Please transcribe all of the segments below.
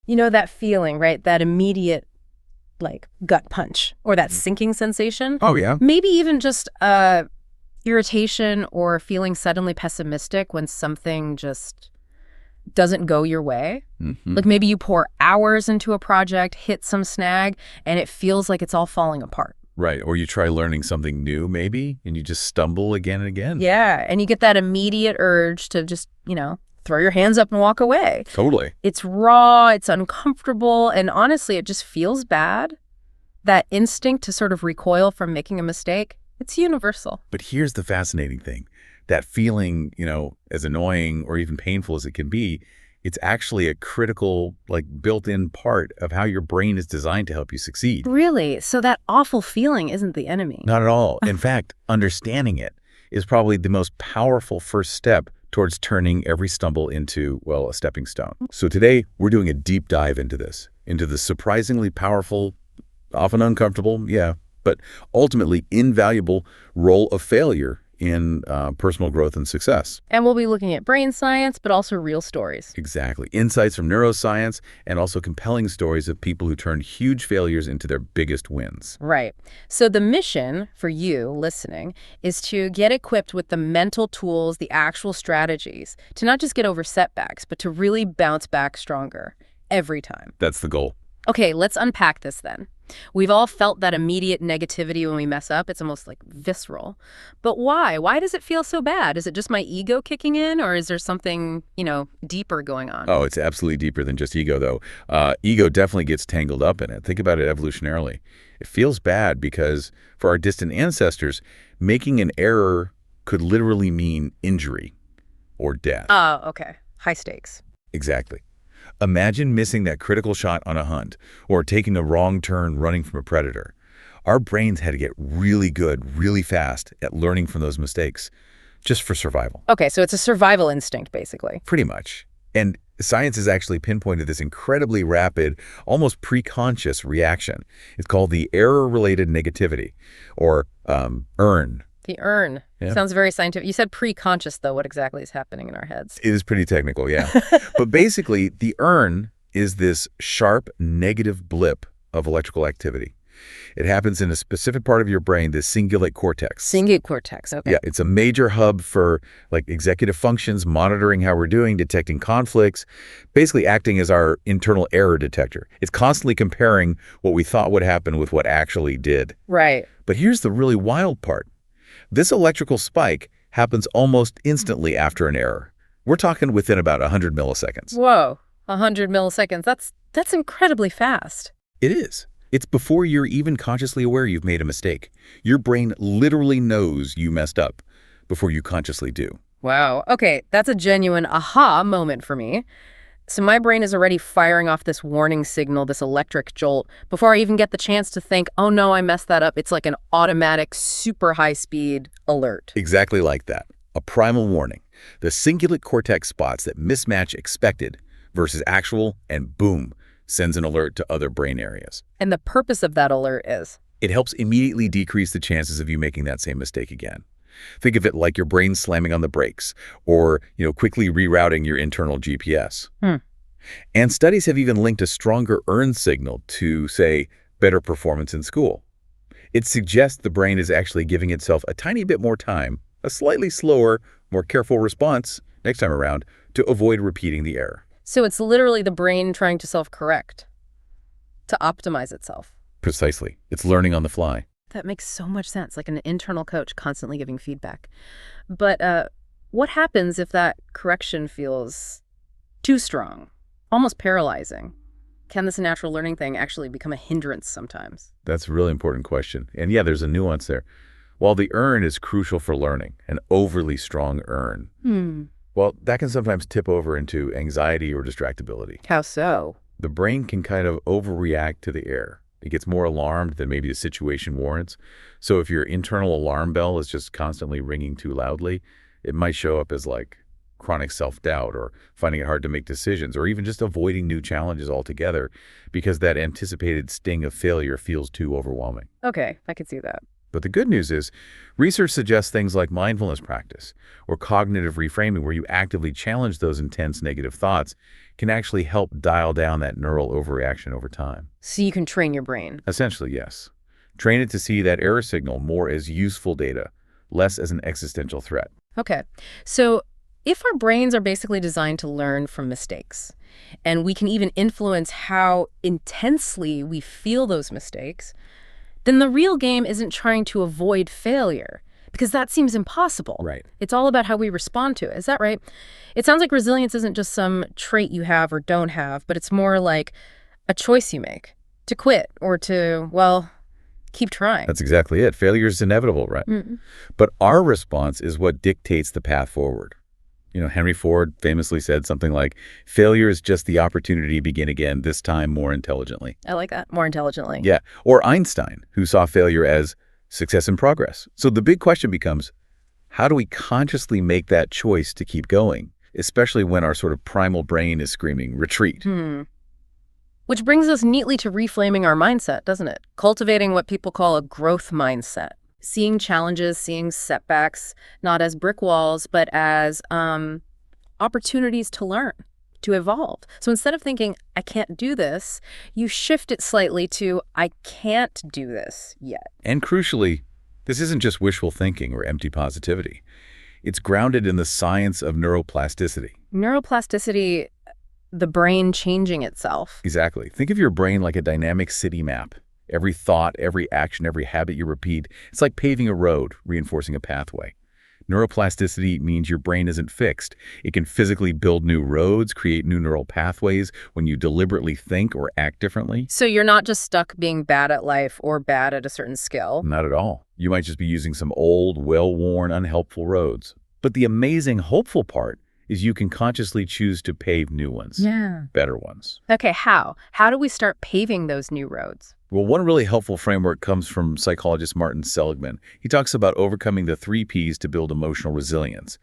You know that feeling, right? That immediate, like, gut punch or that sinking sensation? Oh, yeah. Maybe even just irritation or feeling suddenly pessimistic when something just doesn't go your way. Like maybe you pour hours into a project, hit some snag, and it feels like it's all falling apart. Right. Or you try learning something new, maybe, and you just stumble again and again. Yeah, and you get that immediate urge to just, throw your hands up and walk away. Totally. It's raw, it's uncomfortable, and honestly, it just feels bad. That instinct to sort of recoil from making a mistake, it's universal. But here's the fascinating thing. That feeling, as annoying or even painful as it can be, it's actually a critical, built-in part of how your brain is designed to help you succeed. Really? So that awful feeling isn't the enemy? Not at all. In fact, understanding it is probably the most powerful first step towards turning every stumble into, a stepping stone. So today, we're doing a deep dive into this, into the surprisingly powerful, often uncomfortable, but ultimately invaluable role of failure in personal growth and success. And we'll be looking at brain science, but also real stories. Exactly. Insights from neuroscience and also compelling stories of people who turned huge failures into their biggest wins. Right. So the mission for you listening is to get equipped with the mental tools, the actual strategies, to not just get over setbacks, but to really bounce back stronger every time. That's the goal. Okay, let's unpack this then. We've all felt that immediate negativity when we mess up. It's almost like visceral. But why? Why does it feel so bad? Is it just my ego kicking in, or is there something, deeper going on? Oh, it's absolutely deeper than just ego, though. Ego definitely gets tangled up in it. Think about it evolutionarily. It feels bad because for our distant ancestors, making an error could literally mean injury or death. Oh, okay. High stakes. Exactly. Imagine missing that critical shot on a hunt or taking a wrong turn running from a predator. Our brains had to get really good, really fast at learning from those mistakes just for survival. Okay, so it's a survival instinct, basically. Pretty much. And science has actually pinpointed this incredibly rapid, almost preconscious reaction. It's called the error-related negativity, or EARN. The EARN. Yeah. Sounds very scientific. You said pre-conscious, though. What exactly is happening in our heads? It is pretty technical, yeah. But basically, the EARN is this sharp negative blip of electrical activity. It happens in a specific part of your brain, the cingulate cortex. Cingulate cortex, okay. Yeah, it's a major hub for executive functions, monitoring how we're doing, detecting conflicts, basically acting as our internal error detector. It's constantly comparing what we thought would happen with what actually did. Right. But here's the really wild part. This electrical spike happens almost instantly after an error. We're talking within about 100 milliseconds. Whoa, 100 milliseconds. That's incredibly fast. It is. It's before you're even consciously aware you've made a mistake. Your brain literally knows you messed up before you consciously do. Wow. Okay, that's a genuine aha moment for me. So my brain is already firing off this warning signal, this electric jolt, before I even get the chance to think, oh no, I messed that up. It's like an automatic, super high-speed alert. Exactly like that. A primal warning. The cingulate cortex spots that mismatch expected versus actual, and boom, sends an alert to other brain areas. And the purpose of that alert is? It helps immediately decrease the chances of you making that same mistake again. Think of it like your brain slamming on the brakes or, quickly rerouting your internal GPS. And studies have even linked a stronger EARN signal to, say, better performance in school. It suggests the brain is actually giving itself a tiny bit more time, a slightly slower, more careful response next time around to avoid repeating the error. So it's literally the brain trying to self-correct, to optimize itself. Precisely. It's learning on the fly. That makes so much sense, like an internal coach constantly giving feedback. But what happens if that correction feels too strong, almost paralyzing? Can this natural learning thing actually become a hindrance sometimes? That's a really important question. And yeah, there's a nuance there. While the EARN is crucial for learning, an overly strong EARN, well, that can sometimes tip over into anxiety or distractibility. How so? The brain can kind of overreact to the error. It gets more alarmed than maybe the situation warrants. So if your internal alarm bell is just constantly ringing too loudly, it might show up as chronic self-doubt or finding it hard to make decisions or even just avoiding new challenges altogether because that anticipated sting of failure feels too overwhelming. Okay, I could see that. But the good news is, research suggests things like mindfulness practice or cognitive reframing, where you actively challenge those intense negative thoughts, can actually help dial down that neural overreaction over time. So you can train your brain. Essentially, yes. Train it to see that error signal more as useful data, less as an existential threat. Okay. So if our brains are basically designed to learn from mistakes, and we can even influence how intensely we feel those mistakes, then the real game isn't trying to avoid failure, because that seems impossible. Right. It's all about how we respond to it. Is that right? It sounds like resilience isn't just some trait you have or don't have, but it's more like a choice you make to quit or to, well, keep trying. That's exactly it. Failure is inevitable, right? But our response is what dictates the path forward. Henry Ford famously said something like, failure is just the opportunity to begin again, this time more intelligently. I like that. More intelligently. Yeah. Or Einstein, who saw failure as success in progress. So the big question becomes, how do we consciously make that choice to keep going, especially when our sort of primal brain is screaming, retreat? Which brings us neatly to reframing our mindset, doesn't it? Cultivating what people call a growth mindset. Seeing challenges, seeing setbacks, not as brick walls, but as opportunities to learn, to evolve. So instead of thinking, I can't do this, you shift it slightly to, I can't do this yet. And crucially, this isn't just wishful thinking or empty positivity. It's grounded in the science of neuroplasticity. Neuroplasticity, the brain changing itself. Exactly. Think of your brain like a dynamic city map. Every thought, every action, every habit you repeat, it's like paving a road, reinforcing a pathway. Neuroplasticity means your brain isn't fixed. It can physically build new roads, create new neural pathways when you deliberately think or act differently. So you're not just stuck being bad at life or bad at a certain skill. Not at all. You might just be using some old, well-worn, unhelpful roads. But the amazing, hopeful part is you can consciously choose to pave new ones. Yeah. Better ones. Okay, how? How do we start paving those new roads? Well, one really helpful framework comes from psychologist Martin Seligman. He talks about overcoming the 3 Ps to build emotional resilience.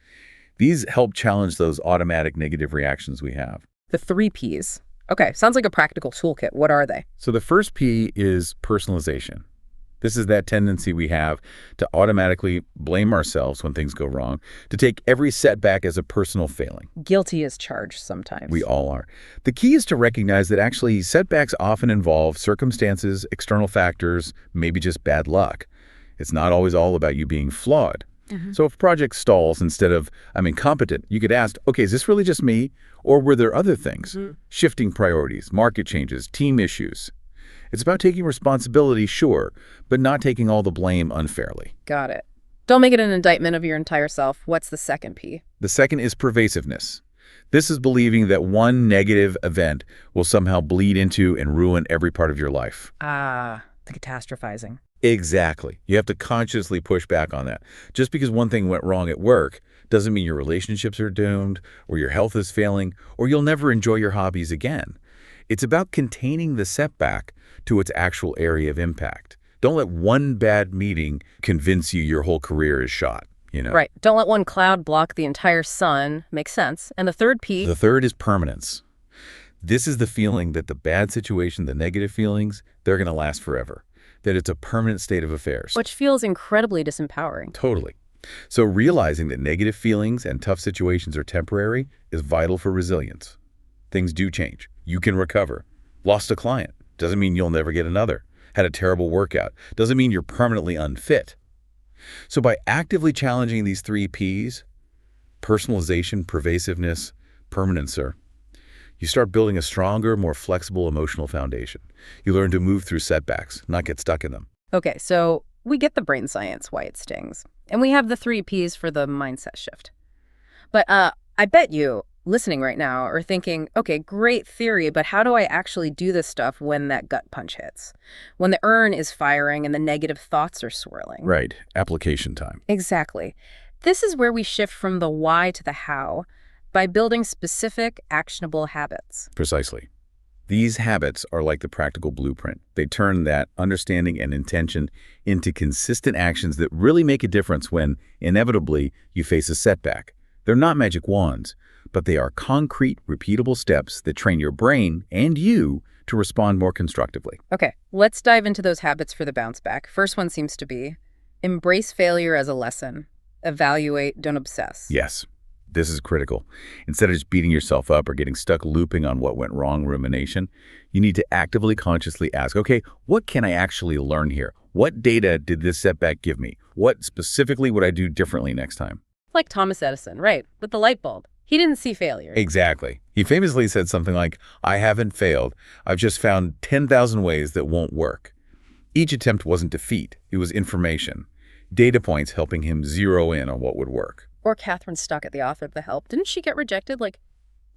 These help challenge those automatic negative reactions we have. The 3 Ps. Okay, sounds like a practical toolkit. What are they? So the first P is personalization. This is that tendency we have to automatically blame ourselves when things go wrong, to take every setback as a personal failing. Guilty as charged sometimes. We all are. The key is to recognize that actually setbacks often involve circumstances, external factors, maybe just bad luck. It's not always all about you being flawed. So if a project stalls, instead of, I'm incompetent, you could ask, okay, is this really just me? Or were there other things? Shifting priorities, market changes, team issues. It's about taking responsibility, sure, but not taking all the blame unfairly. Got it. Don't make it an indictment of your entire self. What's the second P? The second is pervasiveness. This is believing that one negative event will somehow bleed into and ruin every part of your life. Ah, the catastrophizing. Exactly. You have to consciously push back on that. Just because one thing went wrong at work doesn't mean your relationships are doomed, or your health is failing, or you'll never enjoy your hobbies again. It's about containing the setback to its actual area of impact. Don't let one bad meeting convince you your whole career is shot, Right. Don't let one cloud block the entire sun. Makes sense. And the third P? The third is permanence. This is the feeling that the bad situation, the negative feelings, they're going to last forever. That it's a permanent state of affairs. Which feels incredibly disempowering. Totally. So realizing that negative feelings and tough situations are temporary is vital for resilience. Things do change. You can recover. Lost a client. Doesn't mean you'll never get another. Had a terrible workout. Doesn't mean you're permanently unfit. So by actively challenging these 3 Ps, personalization, pervasiveness, permanencer, you start building a stronger, more flexible emotional foundation. You learn to move through setbacks, not get stuck in them. Okay, so we get the brain science, why it stings. And we have the 3 Ps for the mindset shift. But I bet you, listening right now, are thinking, okay, great theory, but how do I actually do this stuff when that gut punch hits? When the urn is firing and the negative thoughts are swirling? Right. Application time. Exactly. This is where we shift from the why to the how by building specific, actionable habits. Precisely. These habits are like the practical blueprint. They turn that understanding and intention into consistent actions that really make a difference when, inevitably, you face a setback. They're not magic wands, but they are concrete, repeatable steps that train your brain and you to respond more constructively. Okay, let's dive into those habits for the bounce back. First one seems to be Embrace failure as a lesson. Evaluate, don't obsess. Yes, this is critical. Instead of just beating yourself up or getting stuck looping on what went wrong rumination, you need to actively, consciously ask, okay, what can I actually learn here? What data did this setback give me? What specifically would I do differently next time? Like Thomas Edison, right, with the light bulb. He didn't see failure. Exactly. He famously said something like, I haven't failed. I've just found 10,000 ways that won't work. Each attempt wasn't defeat. It was information. Data points helping him zero in on what would work. Or Catherine Stockett, the author of The Help. Didn't she get rejected like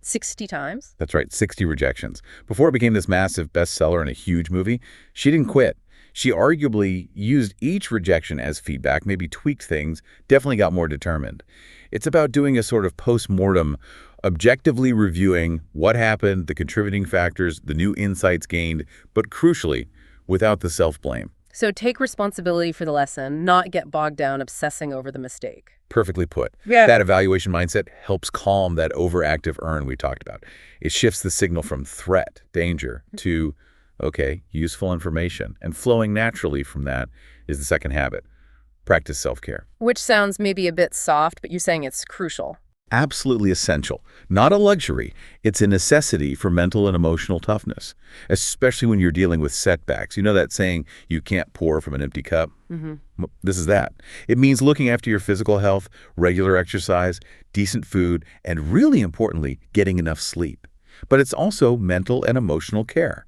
60 times? That's right, 60 rejections. Before it became this massive bestseller and a huge movie, she didn't quit. She arguably used each rejection as feedback, maybe tweaked things, definitely got more determined. It's about doing a sort of post-mortem, objectively reviewing what happened, the contributing factors, the new insights gained, but crucially, without the self-blame. So take responsibility for the lesson, not get bogged down obsessing over the mistake. Perfectly put. Yeah. That evaluation mindset helps calm that overactive urn we talked about. It shifts the signal from threat, danger, to, okay, useful information. And flowing naturally from that is the second habit. Practice self-care. Which sounds maybe a bit soft, but you're saying it's crucial. Absolutely essential. Not a luxury. It's a necessity for mental and emotional toughness, especially when you're dealing with setbacks. You know that saying, you can't pour from an empty cup? This is that. It means looking after your physical health, regular exercise, decent food, and really importantly, getting enough sleep. But it's also mental and emotional care.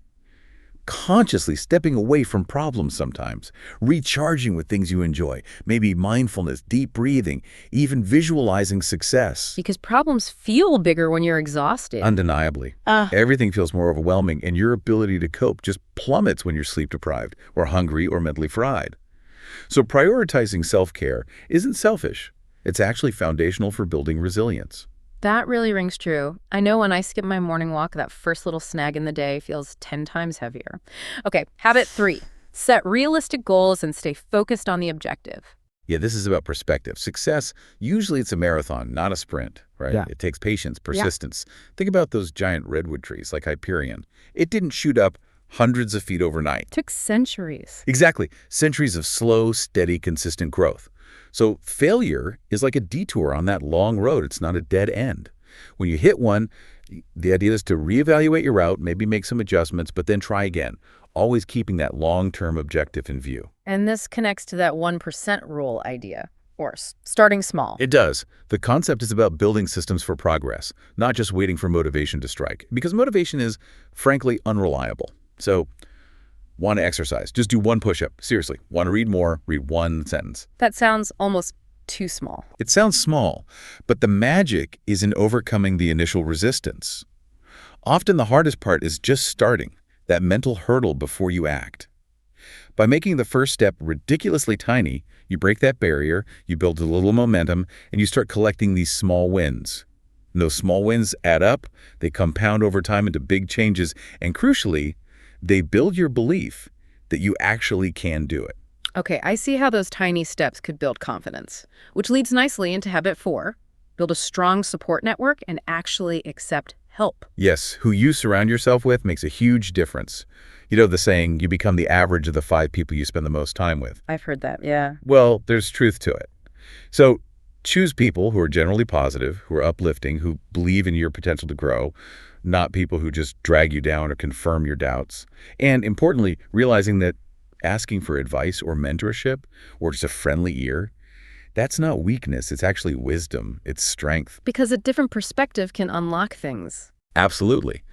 Consciously stepping away from problems sometimes, recharging with things you enjoy, maybe mindfulness, deep breathing, even visualizing success. Because problems feel bigger when you're exhausted. Undeniably. Everything feels more overwhelming, and your ability to cope just plummets when you're sleep-deprived or hungry or mentally fried. So prioritizing self-care isn't selfish. It's actually foundational for building resilience. That really rings true. I know when I skip my morning walk, that first little snag in the day feels 10 times heavier. Okay, habit 3. Set realistic goals and stay focused on the objective. Yeah, this is about perspective. Success, usually it's a marathon, not a sprint, right? Yeah. It takes patience, persistence. Think about those giant redwood trees like Hyperion. It didn't shoot up hundreds of feet overnight. It took centuries. Exactly. Centuries of slow, steady, consistent growth. So failure is like a detour on that long road. It's not a dead end. When you hit one, the idea is to reevaluate your route, maybe make some adjustments, but then try again, always keeping that long-term objective in view. And this connects to that 1% rule idea, or starting small. It does. The concept is about building systems for progress, not just waiting for motivation to strike, because motivation is, frankly, unreliable. So, want to exercise, just do one push-up. Seriously, want to read more, read one sentence. That sounds almost too small. It sounds small, but the magic is in overcoming the initial resistance. Often the hardest part is just starting, that mental hurdle before you act. By making the first step ridiculously tiny, you break that barrier, you build a little momentum, and you start collecting these small wins. And those small wins add up, they compound over time into big changes, and crucially, they build your belief that you actually can do it. Okay, I see how those tiny steps could build confidence, which leads nicely into habit 4. Build a strong support network and actually accept help. Yes, who you surround yourself with makes a huge difference. You know the saying, you become the average of the 5 people you spend the most time with. I've heard that, yeah. Well, there's truth to it. So choose people who are generally positive, who are uplifting, who believe in your potential to grow, not people who just drag you down or confirm your doubts. And importantly, realizing that asking for advice or mentorship or just a friendly ear, that's not weakness. It's actually wisdom. It's strength. Because a different perspective can unlock things. Absolutely.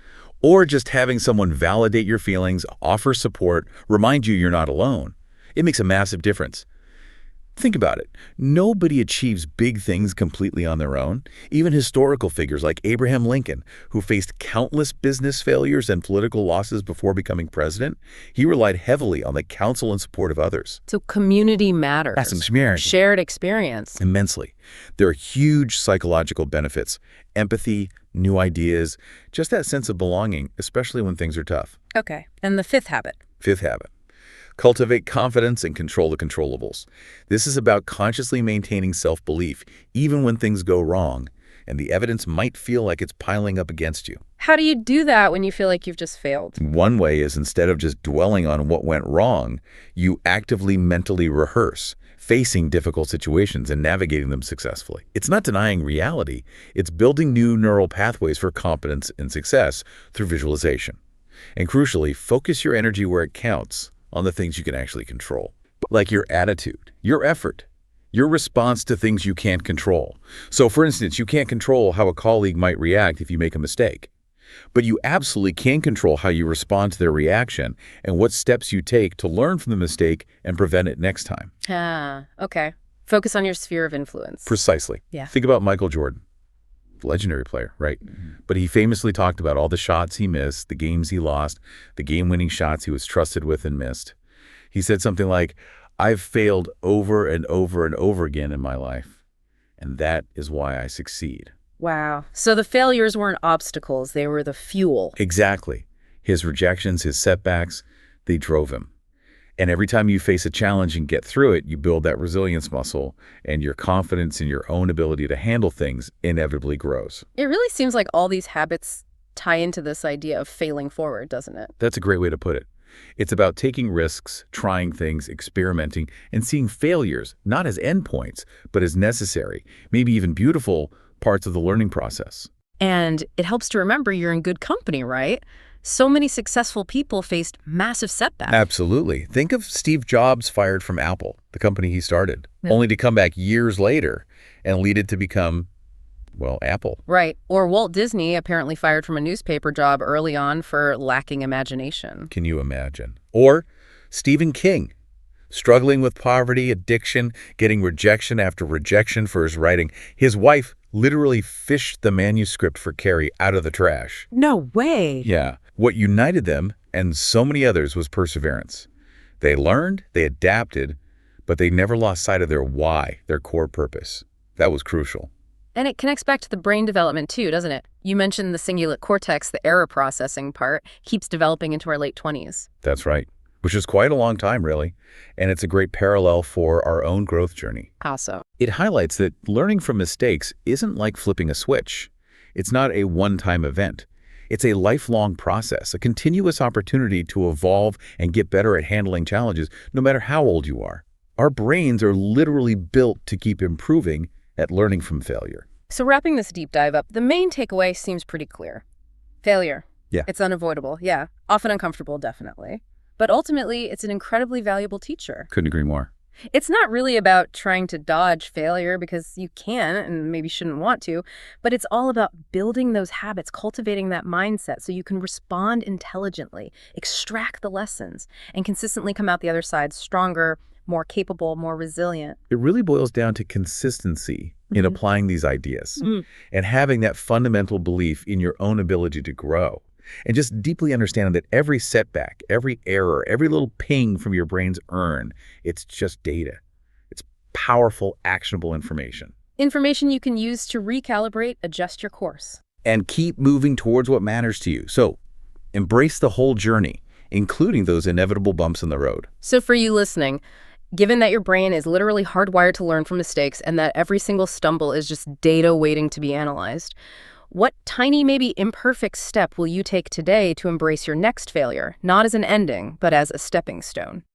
Or just having someone validate your feelings, offer support, remind you you're not alone. It makes a massive difference. Think about it. Nobody achieves big things completely on their own. Even historical figures like Abraham Lincoln, who faced countless business failures and political losses before becoming president, he relied heavily on the counsel and support of others. So community matters. That's inspiring. Shared experience. Immensely. There are huge psychological benefits. Empathy, new ideas, just that sense of belonging, especially when things are tough. Okay, and the 5th habit. 5th habit. Cultivate confidence and control the controllables. This is about consciously maintaining self-belief, even when things go wrong, and the evidence might feel like it's piling up against you. How do you do that when you feel like you've just failed? One way is instead of just dwelling on what went wrong, you actively mentally rehearse. facing difficult situations and navigating them successfully. It's not denying reality. It's building new neural pathways for competence and success through visualization. And crucially, focus your energy where it counts on the things you can actually control, like your attitude, your effort, your response to things you can't control. So, for instance, you can't control how a colleague might react if you make a mistake. But you absolutely can control how you respond to their reaction and what steps you take to learn from the mistake and prevent it next time. Okay. Focus on your sphere of influence. Precisely. Yeah. Think about Michael Jordan, legendary player, right? But he famously talked about all the shots he missed, the games he lost, the game-winning shots he was trusted with and missed. He said something like, "I've failed over and over and over again in my life, and that is why I succeed." Wow. So the failures weren't obstacles, they were the fuel. Exactly. His rejections, his setbacks, they drove him. And every time you face a challenge and get through it, you build that resilience muscle, and your confidence in your own ability to handle things inevitably grows. It really seems like all these habits tie into this idea of failing forward, doesn't it? That's a great way to put it. It's about taking risks, trying things, experimenting, and seeing failures not as endpoints, but as necessary, maybe even beautiful parts of the learning process. And it helps to remember you're in good company, right? So many successful people faced massive setbacks. Absolutely. Think of Steve Jobs fired from Apple, the company he started, Yeah. only to come back years later and lead it to become, well, Apple. Right. Or Walt Disney apparently fired from a newspaper job early on for lacking imagination. Can you imagine? Or Stephen King, struggling with poverty, addiction, getting rejection after rejection for his writing. His wife literally fished the manuscript for Carrie out of the trash. No way. Yeah. What united them and so many others was perseverance. They learned, they adapted, but they never lost sight of their why, their core purpose. That was crucial. And it connects back to the brain development too, doesn't it? You mentioned the cingulate cortex, the error processing part, keeps developing into our late 20s. That's right. Which is quite a long time, really. And it's a great parallel for our own growth journey. How so? It highlights that learning from mistakes isn't like flipping a switch. It's not a one-time event. It's a lifelong process, a continuous opportunity to evolve and get better at handling challenges, no matter how old you are. Our brains are literally built to keep improving at learning from failure. So wrapping this deep dive up, the main takeaway seems pretty clear. Failure. Yeah. It's unavoidable, yeah. Often uncomfortable, definitely. But ultimately, it's an incredibly valuable teacher. Couldn't agree more. It's not really about trying to dodge failure because you can and maybe shouldn't want to, but it's all about building those habits, cultivating that mindset so you can respond intelligently, extract the lessons, and consistently come out the other side stronger, more capable, more resilient. It really boils down to consistency in applying these ideas and having that fundamental belief in your own ability to grow. And just deeply understanding that every setback, every error, every little ping from your brain's urn, it's just data. It's powerful, actionable information. Information you can use to recalibrate, adjust your course. And keep moving towards what matters to you. So embrace the whole journey, including those inevitable bumps in the road. So for you listening, given that your brain is literally hardwired to learn from mistakes and that every single stumble is just data waiting to be analyzed, what tiny, maybe imperfect step will you take today to embrace your next failure, not as an ending, but as a stepping stone?